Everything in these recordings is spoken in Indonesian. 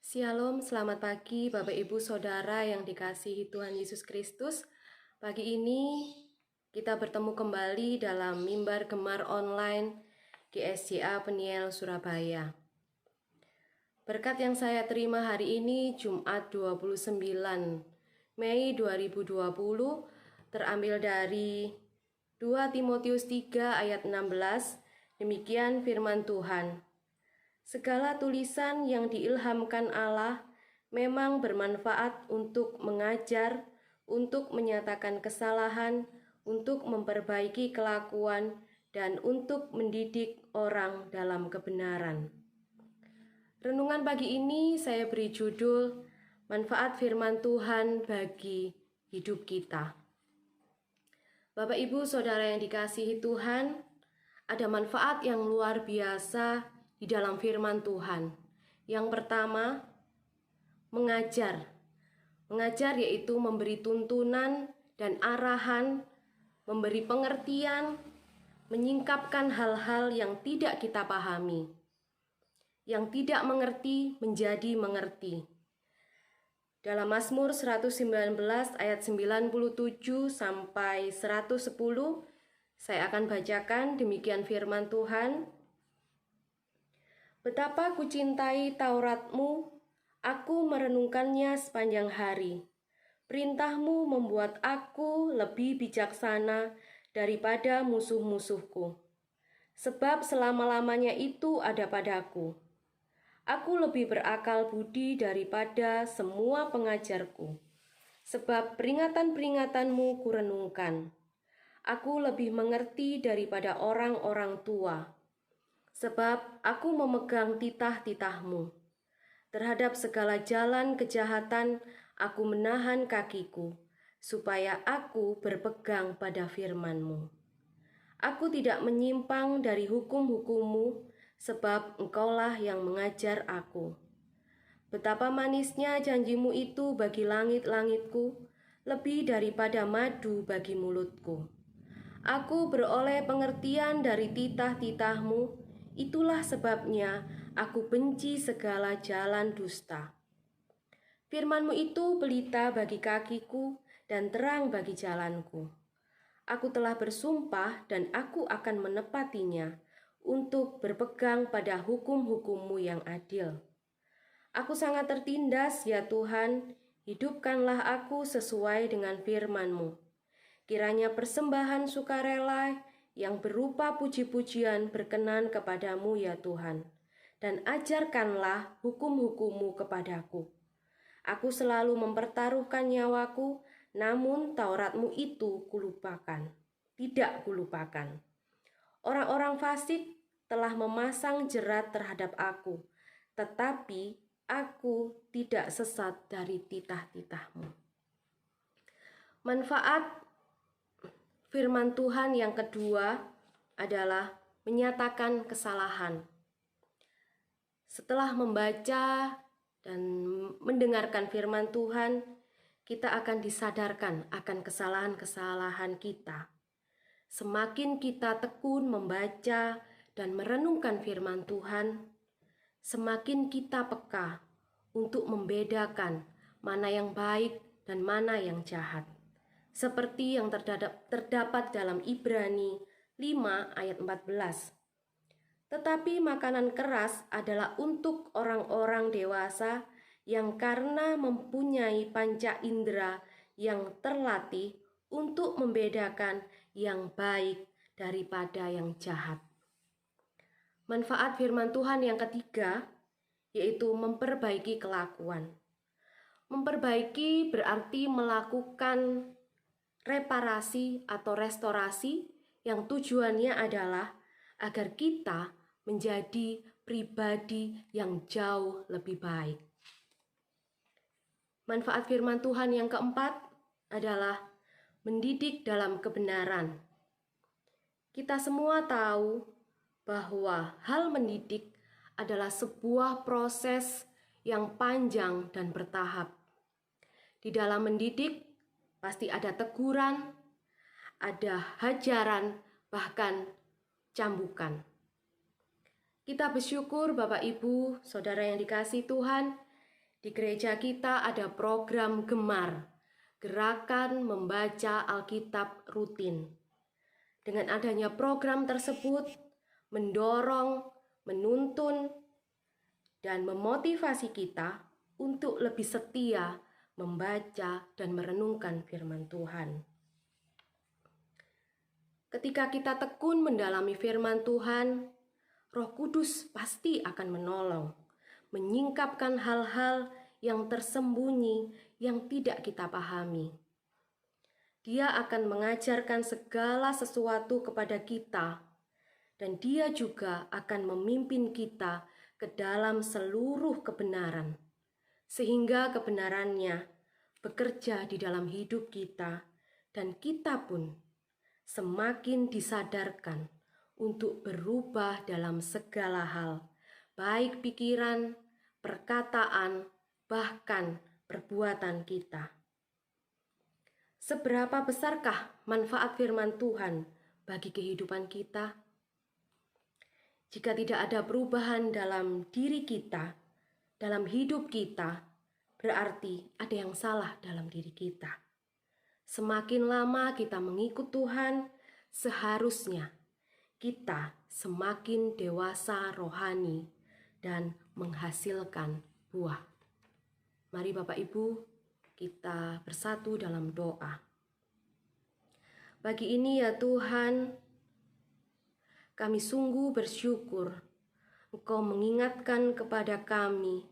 Shalom, selamat pagi Bapak Ibu Saudara yang dikasihi Tuhan Yesus Kristus. Pagi ini kita bertemu kembali dalam mimbar Gemar online GSJA Peniel Surabaya. Berkat yang saya terima hari ini Jumat 29 Mei 2020 terambil dari 2 Timotius 3 ayat 16. Demikian firman Tuhan. Segala tulisan yang diilhamkan Allah memang bermanfaat untuk mengajar, untuk menyatakan kesalahan, untuk memperbaiki kelakuan, dan untuk mendidik orang dalam kebenaran. Renungan pagi ini saya beri judul Manfaat Firman Tuhan bagi hidup kita. Bapak Ibu Saudara yang dikasihi Tuhan, ada manfaat yang luar biasa di dalam firman Tuhan. Yang pertama, mengajar. Mengajar yaitu memberi tuntunan dan arahan, memberi pengertian, menyingkapkan hal-hal yang tidak kita pahami. Yang tidak mengerti menjadi mengerti. Dalam Mazmur 119 ayat 97 sampai 110, saya akan bacakan demikian firman Tuhan. Betapa kucintai Tauratmu, aku merenungkannya sepanjang hari. Perintahmu membuat aku lebih bijaksana daripada musuh-musuhku. Sebab selama-lamanya itu ada padaku. Aku lebih berakal budi daripada semua pengajarku. Sebab peringatan-peringatanmu kurenungkan. Aku lebih mengerti daripada orang-orang tua. Sebab aku memegang titah-titahmu. Terhadap segala jalan kejahatan aku menahan kakiku, supaya aku berpegang pada firman-Mu. Aku tidak menyimpang dari hukum-hukum-Mu, sebab Engkaulah yang mengajar aku. Betapa manisnya janji-Mu itu bagi langit-langitku, lebih daripada madu bagi mulutku. Aku beroleh pengertian dari titah-titah-Mu. Itulah sebabnya aku benci segala jalan dusta. Firman-Mu itu pelita bagi kakiku dan terang bagi jalanku. Aku telah bersumpah dan aku akan menepatinya untuk berpegang pada hukum-hukum-Mu yang adil. Aku sangat tertindas, ya Tuhan, hidupkanlah aku sesuai dengan firman-Mu. Kiranya persembahan sukarela yang berupa puji-pujian berkenan kepadamu ya Tuhan, dan ajarkanlah hukum-hukum-Mu kepadaku. Aku selalu mempertaruhkan nyawaku, namun Taurat-Mu itu kulupakan, tidak kulupakan. Orang-orang fasik telah memasang jerat terhadap aku, tetapi aku tidak sesat dari titah-titah-Mu. Manfaat firman Tuhan yang kedua adalah menyatakan kesalahan. Setelah membaca dan mendengarkan firman Tuhan, kita akan disadarkan akan kesalahan-kesalahan kita. Semakin kita tekun membaca dan merenungkan firman Tuhan, semakin kita peka untuk membedakan mana yang baik dan mana yang jahat. Seperti yang terdapat dalam Ibrani 5 ayat 14. Tetapi makanan keras adalah untuk orang-orang dewasa yang karena mempunyai panca indera yang terlatih untuk membedakan yang baik daripada yang jahat. Manfaat firman Tuhan yang ketiga yaitu memperbaiki kelakuan. Memperbaiki berarti melakukan reparasi atau restorasi yang tujuannya adalah agar kita menjadi pribadi yang jauh lebih baik. Manfaat firman Tuhan yang keempat adalah mendidik dalam kebenaran. Kita semua tahu bahwa hal mendidik adalah sebuah proses yang panjang dan bertahap. Di dalam mendidik pasti ada teguran, ada hajaran, bahkan cambukan. Kita bersyukur Bapak Ibu, Saudara yang dikasihi Tuhan, Di gereja kita ada program Gemar, gerakan membaca Alkitab rutin. Dengan adanya program tersebut, mendorong, menuntun, dan memotivasi kita untuk lebih setia membaca dan merenungkan firman Tuhan. Ketika kita tekun mendalami firman Tuhan, Roh Kudus pasti akan menolong, menyingkapkan hal-hal yang tersembunyi yang tidak kita pahami. Dia akan mengajarkan segala sesuatu kepada kita, dan Dia juga akan memimpin kita ke dalam seluruh kebenaran, sehingga kebenarannya bekerja di dalam hidup kita, dan kita pun semakin disadarkan untuk berubah dalam segala hal, baik pikiran, perkataan, bahkan perbuatan kita. Seberapa besarkah manfaat firman Tuhan bagi kehidupan kita? Jika tidak ada perubahan dalam diri kita, dalam hidup kita, berarti ada yang salah dalam diri kita. Semakin lama kita mengikut Tuhan, seharusnya kita semakin dewasa rohani dan menghasilkan buah. Mari Bapak Ibu, kita bersatu dalam doa. Pagi ini ya Tuhan, kami sungguh bersyukur Engkau mengingatkan kepada kami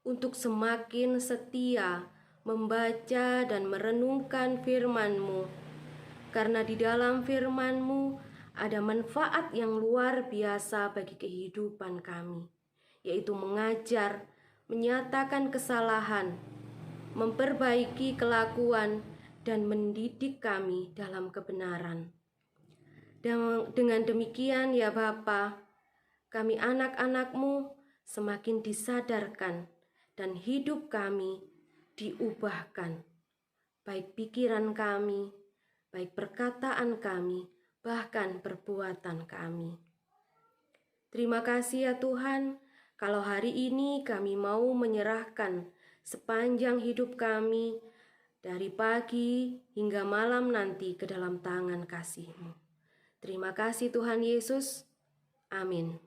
untuk semakin setia membaca dan merenungkan firman-Mu, karena di dalam firman-Mu ada manfaat yang luar biasa bagi kehidupan kami, yaitu mengajar, menyatakan kesalahan, memperbaiki kelakuan, dan mendidik kami dalam kebenaran. Dan dengan demikian ya Bapa, kami anak-anak-Mu semakin disadarkan dan hidup kami diubahkan, baik pikiran kami, baik perkataan kami, bahkan perbuatan kami. Terima kasih ya Tuhan, kalau hari ini kami mau menyerahkan sepanjang hidup kami, dari pagi hingga malam nanti ke dalam tangan kasih-Mu. Terima kasih Tuhan Yesus. Amin.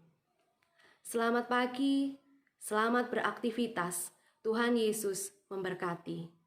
Selamat pagi, selamat beraktivitas. Tuhan Yesus memberkati.